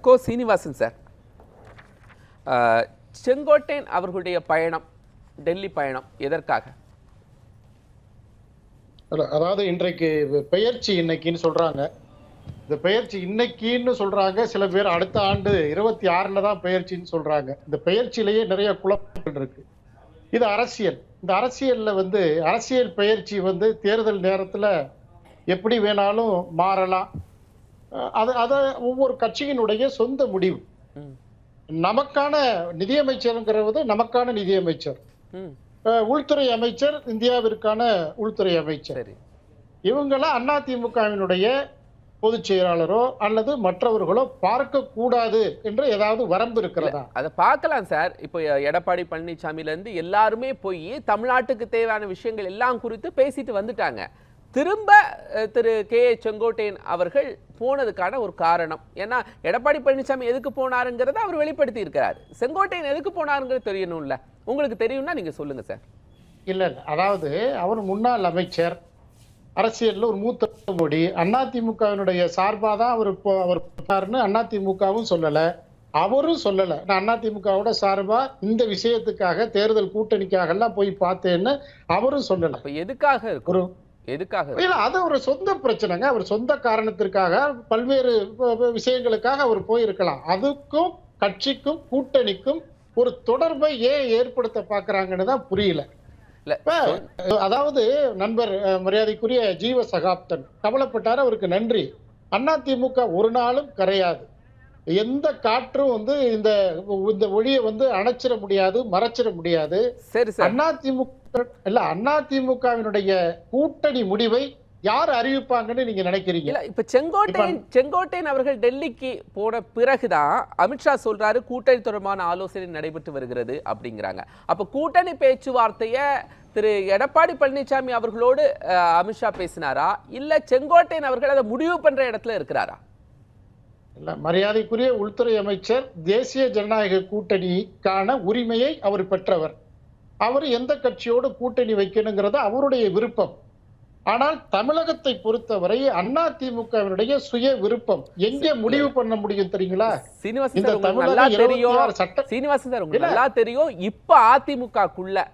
கோ Srinivasan sir, Sengottaiyan அவர்களுடைய பயணம், டெல்லி பயணம் எதற்காக? அதாவது இன்றைக்கு பெயர்ச்சி இன்னைக்குன்னு சொல்றாங்க. இந்த பெயர்ச்சி இன்னைக்குன்னு சொல்றாங்க. சில பேர் அடுத்த ஆண்டு 26ல தான் பெயர்ச்சின்னு சொல்றாங்க. இந்த பெயர்ச்சியிலேயே நிறைய குழப்பங்கள் இருக்கு. இது அரசியல். இந்த அரசியல்ல அரசியல் பெயர்ச்சி தேர்தல் நேரத்துல எப்படி வேணாலும் மாறலாம். அது ஒவ்வொரு கட்சியினுடைய சொந்த முடிவு. நமக்கான நிதியமைச்சருங்கிறது நமக்கான நிதியமைச்சர், உள்துறை அமைச்சர் இந்தியாவிற்கான உள்துறை அமைச்சர். இவங்கெல்லாம் அதிமுகவினுடைய பொதுச் செயலாளரோ அல்லது மற்றவர்களோ பார்க்க கூடாது என்று ஏதாவது வரம்பு இருக்கிறதா? அதை பார்க்கலாம் சார். இப்போ எடப்பாடி பழனிசாமில இருந்து எல்லாருமே போய் தமிழ்நாட்டுக்கு தேவையான விஷயங்கள் எல்லாம் குறித்து பேசிட்டு வந்துட்டாங்க. திரும்ப திரு கே செங்கோட்டையன் அவர்கள் போனதுக்கான ஒரு காரணம் ஏன்னா, எடப்பாடி பழனிசாமி எதுக்கு போனாருங்கிறத அவர் வெளிப்படுத்தி இருக்கிறார். செங்கோட்டையன் எதுக்கு போனாருங்கிறது தெரியணும்ல. உங்களுக்கு தெரியும்னா நீங்க சொல்லுங்க சார். இல்ல, அதாவது அவர் முன்னாள் அமைச்சர், அரசியல்ல ஒரு மூத்த மோடி. அதிமுகவினுடைய சார்பா தான் அவர் அதிமுகவும் சொல்லல, அவரும் சொல்லல. நான் அதிமுகவோட சார்பா இந்த விஷயத்துக்காக தேர்தல் கூட்டணிக்காக எல்லாம் போய் பார்த்தேன்னு அவரும் சொல்லல. அப்ப எதுக்காக இருக்கு? எதுக்காக? இல்ல, அது ஒரு சொந்த பிரச்சனைங்க. அவர் சொந்த காரணத்திற்காக பல்வேறு விஷயங்களுக்காக அவர் போயிருக்கலாம். அதுக்கும் கட்சிக்கும் கூட்டணிக்கும் ஒரு தொடர்பை ஏன் ஏற்படுத்த பாக்குறாங்கன்னு தான் புரியல. அதாவது நண்பர் மரியாதைக்குரிய ஜீவ சகாப்தன் கவலைப்பட்டாரு, அவருக்கு நன்றி. அதிமுக ஒரு நாளும் கரையாது. எந்த காற்றும் இந்த ஒளியை அணைச்சிட முடியாது, மறைச்சிட முடியாது. அதிமுகவினுடைய கூட்டணி முடிவை யார் அறிவிப்பாங்கன்னு நீங்க நினைக்கிறீங்க? இப்ப செங்கோட்டையன் அவர்கள் டெல்லிக்கு போன பிறகுதான் அமித்ஷா சொல்றாரு கூட்டணி தொடர்பான ஆலோசனை நடைபெற்று வருகிறது அப்படிங்கிறாங்க. அப்ப கூட்டணி பேச்சுவார்த்தைய திரு எடப்பாடி பழனிசாமி அவர்களோடு அமித்ஷா பேசினாரா, இல்ல செங்கோட்டையன் அவர்கள் அதை முடிவு பண்ற இடத்துல இருக்கிறாரா? இல்ல, மரியாதைக்குரிய உள்துறை அமைச்சர் தேசிய ஜனநாயக கூட்டணிக்கான உரிமையை அவர் பெற்றவர். அவர் எந்த கட்சியோடு கூட்டணி வைக்கணுங்கிறது அவருடைய விருப்பம். ஆனால் தமிழகத்தை பொறுத்தவரை அதிமுகவினுடைய சுய விருப்பம் எங்கே முடிவு பண்ண முடியும் தெரியுங்களா? சீனிவாசன் சார், நல்லா தெரியும். இப்ப அதிமுகக்குள்ள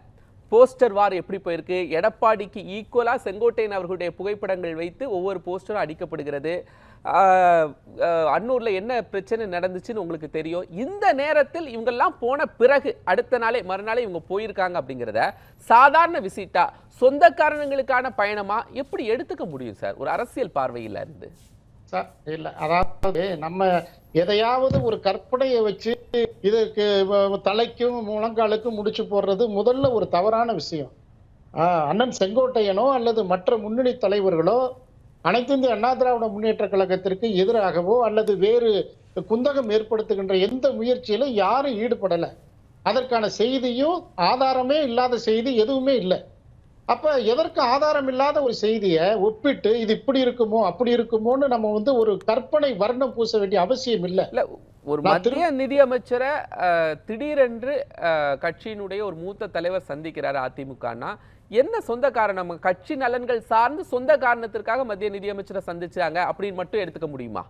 போஸ்டர் வார் எப்படி போயிருக்கு? எடப்பாடிக்கு ஈக்குவலா செங்கோட்டையன் அவர்களுடைய புகைப்படங்கள் வைத்து ஒவ்வொரு போஸ்டரும் அடிக்கப்படுகிறது. அன்னூர்ல என்ன பிரச்சனை நடந்துச்சுன்னு உங்களுக்கு தெரியும். இந்த நேரத்தில் இவங்கெல்லாம் போன பிறகு அடுத்த நாளே மறுநாளே இவங்க போயிருக்காங்க அப்படிங்கிறத சாதாரண விசிட்டா, சொந்த காரணங்களுக்கான பயணமா எப்படி எடுத்துக்க முடியும் சார் ஒரு அரசியல் பார்வையில இருந்து? இல்ல, அதாவது நம்ம எதையாவது ஒரு கற்பனையை வச்சு இதுக்கு தலைக்கும் முழங்காலுக்கும் முடிச்சு போடுறது முதல்ல ஒரு தவறான விஷயம். அண்ணன் செங்கோட்டையனோ அல்லது மற்ற முன்னணி தலைவர்களோ அனைத்து இந்திய அண்ணா திராவிட முன்னேற்ற கழகத்திற்கு எதிராகவோ அல்லது வேறு குந்தகம் ஏற்படுத்துகின்ற எந்த முயற்சியிலும் யாரும் ஈடுபடல. அதற்கான செய்தியும் ஆதாரமே இல்லாத செய்தி எதுவுமே இல்லை. அப்ப எதற்கு ஆதாரம் இல்லாத ஒரு செய்தியை ஒப்பிட்டு இது இப்படி இருக்குமோ அப்படி இருக்குமோன்னு நம்ம ஒரு கற்பனை வர்ணம் பூச வேண்டிய அவசியம் இல்லை. ஒரு மத்திய நிதி அமைச்சரை திடீரென்று கட்சியினுடைய ஒரு மூத்த தலைவர் சந்திக்கிறார் அதிமுகனா, என்ன சொந்த காரணம்? கட்சி நலன்கள் சார்ந்து சொந்த காரணத்திற்காக மத்திய நிதி அமைச்சரை சந்திச்சாங்க அப்படின்னு மட்டும் எடுத்துக்க முடியுமா?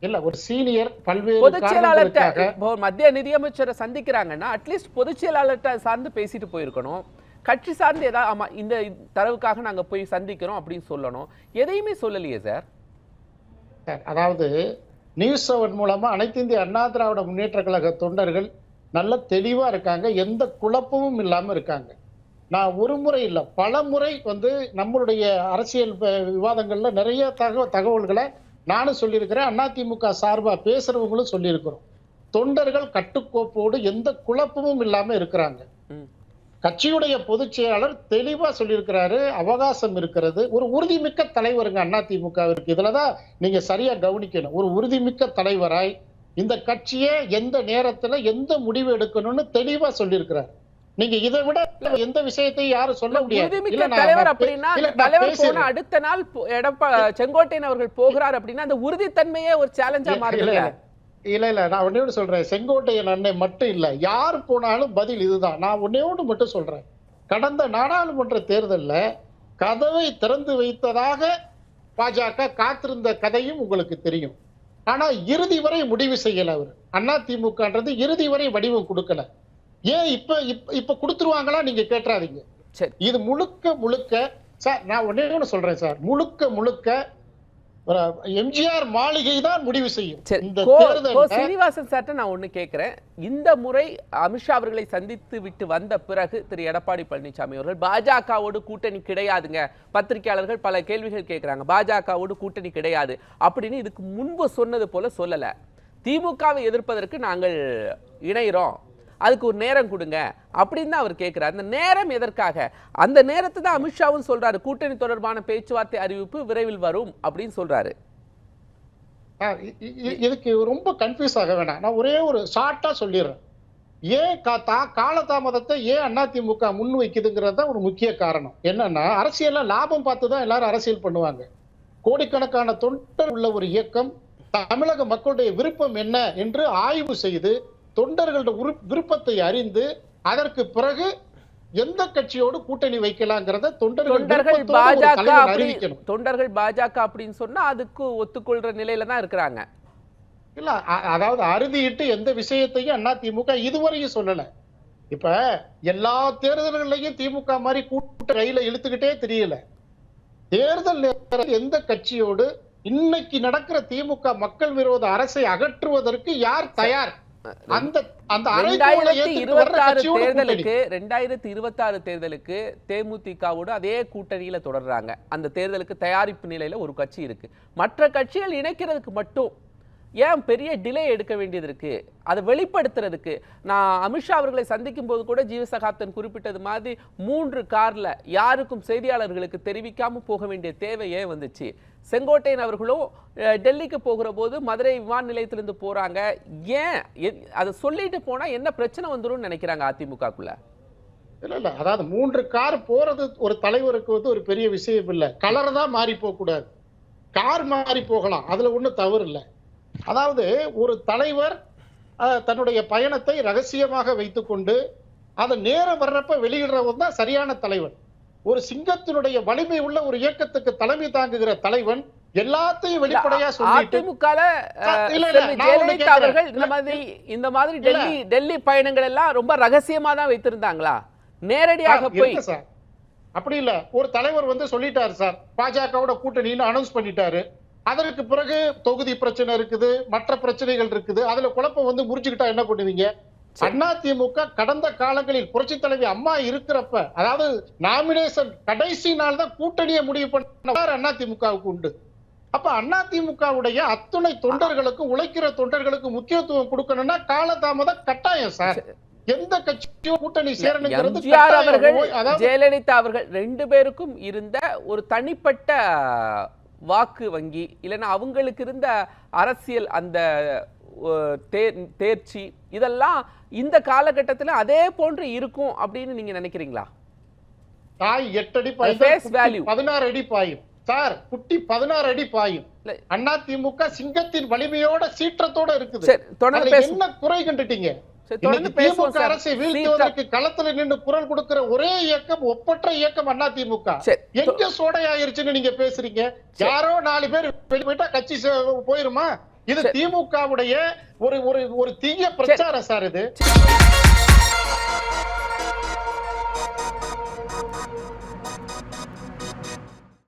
இல்ல, ஒரு சீனியர் பல்வேறு பொதுச் செயலாளர்கிட்ட மத்திய நிதி அமைச்சரை சந்திக்கிறாங்கன்னா அட்லீஸ்ட் பொதுச் செயலாளர்கிட்ட சார்ந்து பேசிட்டு போயிருக்கணும். கட்சி சார்ந்து ஏதாவது ஆமா இந்த தரவுக்காக நாங்க போய் சந்திக்கிறோம் அப்படின்னு சொல்லணும். எதையுமே சொல்லலையே சார். அதாவது நியூஸ் 7 மூலமா அனைத்து இந்திய அண்ணா திராவிட முன்னேற்ற கழக தொண்டர்கள் நல்ல தெளிவா இருக்காங்க, எந்த குழப்பமும் இல்லாம இருக்காங்க. நான் ஒரு முறை இல்ல பல முறை நம்மளுடைய அரசியல் விவாதங்கள்ல நிறைய தகவல்களை நானும் சொல்லியிருக்கிறேன், அதிமுக சார்பா பேசுறவங்களும் சொல்லியிருக்கிறோம். தொண்டர்கள் கட்டுக்கோப்போடு எந்த குழப்பமும் இல்லாம இருக்கிறாங்க. கட்சியுடைய பொதுச் செயலாளர் தெளிவா சொல்லியிருக்கிறாரு, அவகாசம் இருக்கிறது. ஒரு உறுதிமிக்க தலைவருங்க அதிமுகவிற்கு. இதுலதான் நீங்க சரியா கவனிக்கணும். ஒரு உறுதிமிக்க தலைவராய் இந்த கட்சியை எந்த நேரத்துல எந்த முடிவு எடுக்கணும்னு தெளிவா சொல்லியிருக்கிறார். நீங்க இதை விட எந்த விஷயத்தையும் யாரும் சொல்ல முடியாது. அடுத்த நாள் செங்கோட்டையன் அவர்கள் போகிறார் அப்படின்னா அந்த உறுதித்தன்மையே ஒரு சேலஞ்சா மாறுது. இல்ல, நான் ஒன்னே ஒன்று சொல்றேன். செங்கோட்டையன் அண்ணன் மட்டும் இல்ல, யார் போனாலும் பதில் இதுதான். நான் ஒன்னே ஒன்று மட்டும் சொல்றேன். கடந்த நாடாளுமன்ற தேர்தலில் கதவை திறந்து வைத்ததாக பாஜக காத்திருந்த கதையும் உங்களுக்கு தெரியும். ஆனா இறுதி வரை முடிவு செய்யல அவர். அதிமுகன்றது இறுதி வரை வடிவம் கொடுக்கல. ஏன் இப்ப கொடுத்துருவாங்களா நீங்க கேட்றாதீங்க. சரி. இது முழுக்க சார், நான் ஒண்ணே ஒண்ணு சொல்றேன் சார், முழுக்க எம்ஜிஆர் மாளிகை தான் முடிவு செய்யும். இந்த சீனிவாசன் சார்ட்ட நான் ஒண்ணு கேட்கிறேன். இந்த முறை அமித்ஷா அவர்களை சந்தித்து விட்டு வந்த பிறகு திரு எடப்பாடி பழனிசாமி அவர்கள் பாஜகவோடு கூட்டணி கிடையாதுங்க, பத்திரிகையாளர்கள் பல கேள்விகள் கேட்கிறாங்க, பாஜகவோடு கூட்டணி கிடையாது அப்படின்னு இதுக்கு முன்பு சொன்னது போல சொல்லல. திமுகவை எதிர்ப்பதற்கு நாங்கள் இணைகிறோம், அதுக்கு ஒரு நேரம் கொடுங்க அப்படின்னு தான் அவர் கேட்கிறார். அந்த நேரம் எதற்காக? அந்த நேரத்தை தான் அமித்ஷாவும் சொல்றாரு, கூட்டணி தொடர்பான பேச்சுவார்த்தை அறிவிப்பு விரைவில் வரும் அப்படின்னு சொல்றாரு. இதுக்கு ரொம்ப கன்ஃபியூஸ் ஆக வேணாம். நான் ஒரே ஒரு ஷார்ட்டா சொல்லிடுறேன். ஏன் காலதாமதத்தை ஏன் அதிமுக முன் வைக்குதுங்கிறது ஒரு முக்கிய காரணம். என்னன்னா, அரசியல்ல லாபம் பார்த்து தான் எல்லாரும் அரசியல் பண்ணுவாங்க. கோடிக்கணக்கான தொண்டர் உள்ள ஒரு இயக்கம் தமிழக மக்களுடைய விருப்பம் என்ன என்று ஆய்வு செய்து தொண்டர்களுடைய விருப்பத்தை அறிந்து அதற்கு பிறகு எந்த கட்சியோடு கூட்டணி வைக்கலாங்கிறத தொண்டர்கள் பாஜக அப்படின்னு சொன்னா அதுக்கு ஒத்துக்கொள்ற நிலையில தான் இருக்கிறாங்க. இல்ல, அதாவது அறுதியிட்டு எந்த விஷயத்தையும் அதிமுக இதுவரையும் சொல்லல. இப்ப எல்லா தேர்தல்களையும் திமுக மாதிரி கூட்ட கையில இழுத்துக்கிட்டே தெரியல. தேர்தல் எந்த கட்சியோடு இன்னைக்கு நடக்கிற திமுக மக்கள் விரோத அரசை அகற்றுவதற்கு யார் தயார், அந்த 2026 தேர்தலுக்கு தேமுதிகவோடு அதே கூட்டணியில தொடர்றாங்க. அந்த தேர்தலுக்கு தயாரிப்பு நிலையில ஒரு கட்சி இருக்கு. மற்ற கட்சிகள் இணைக்கிறதுக்கு மட்டும் ஏன் பெரிய டிலே எடுக்க வேண்டியது இருக்கு? அதை வெளிப்படுத்துறதுக்கு நான் அமித்ஷா அவர்களை சந்திக்கும் போது கூட ஜீவசகாப்தன் குறிப்பிட்டது மாதிரி 3 கார்ல யாருக்கும் செய்தியாளர்களுக்கு தெரிவிக்காம போக வேண்டிய தேவை ஏன் வந்துச்சு? செங்கோட்டையன் அவர்களும் டெல்லிக்கு போகிற போது மதுரை விமான நிலையத்திலிருந்து போறாங்க. ஏன் அதை சொல்லிட்டு போனா என்ன பிரச்சனை வந்துரும் நினைக்கிறாங்க அதிமுகக்குள்ள? இல்ல, அதாவது 3 கார் போறது ஒரு தலைவருக்கு வந்து ஒரு பெரிய விஷயம் இல்ல. கலர் தான் மாறி போக கூடாது, கார் மாறி போகலாம், அதுல ஒண்ணும் தவறு இல்லை. அதாவது ஒரு தலைவர் தன்னுடைய பயணத்தை ரகசியமாக வைத்துக்கொண்டு அதை நேரம் வர்றப்ப வெளியிடுறவன் தான் சரியான தலைவன். ஒரு சிங்கத்தினுடைய வலிமை உள்ள ஒரு இயக்கத்துக்கு தலைமை தாங்குகிற தலைவன் எல்லாத்தையும் வெளிப்படையா சொல்லிட்டு இந்த மாதிரி டெல்லி பயணங்கள் எல்லாம் ரொம்ப ரகசியமா தான் வைத்திருந்தாங்களா? நேரடியாக போய் சார் அப்படி இல்ல. ஒரு தலைவர் வந்து சொல்லிட்டாரு சார், பாஜகவோட கூட்டணின்னு அனௌன்ஸ் பண்ணிட்டாரு. அதற்கு பிறகு தொகுதி பிரச்சனை இருக்குது, மற்ற பிரச்சனைகள் இருக்குது, அதுல குழப்பம் வந்து முறிச்சுக்கிட்டா என்ன பண்ணுவீங்க? அதிமுக கடந்த காலங்களில் புரட்சி தலைவி அம்மா இருக்கிறப்ப, அதாவது நாமினேஷன் கடைசி நாள் தான் கூட்டணியை முடிவு பண்ண அதிமுகவுக்கு உண்டு. அப்ப அதிமுகவுடைய அத்துணை தொண்டர்களுக்கு, உழைக்கிற தொண்டர்களுக்கு முக்கியத்துவம் கொடுக்கணும்னா காலதாமதம் கட்டாயம் சார். எந்த கட்சியும் கூட்டணி சேரணுங்கிறது ஜெயலலிதா அவர்கள் 2 பேருக்கும் இருந்த ஒரு தனிப்பட்ட வாக்கு வங்கி, இல்லைன்னா அவங்களுக்கு இருந்த அரசியல் அந்த தேர்ச்சி, இதெல்லாம் இந்த காலகட்டத்தில் அதே போன்று இருக்கும் அப்படின்னு நீங்க நினைக்கிறீங்களா? தாய் 8 அடி பாயும், 16 அடி பாயும் சார், குட்டி 16 அடி பாயும். அதிமுக சிங்கத்தின் வலிமையோட சீற்றத்தோட இருக்குது. என்ன குறை கண்டுட்டீங்க? திமுக அரசை வீழ்த்துவதற்கு களத்துல நின்று குரல் கொடுக்கிற ஒரே இயக்கம், ஒப்பற்ற இயக்கம் அதிமுக. எங்க சோடையாயிருச்சுன்னு நீங்க பேசுறீங்க? யாரோ 4 பேர் வெளியே போயிட்டா கட்சி போயிருமா? இது திமுகவுடைய ஒரு தீய பிரச்சாரம் சார் இது.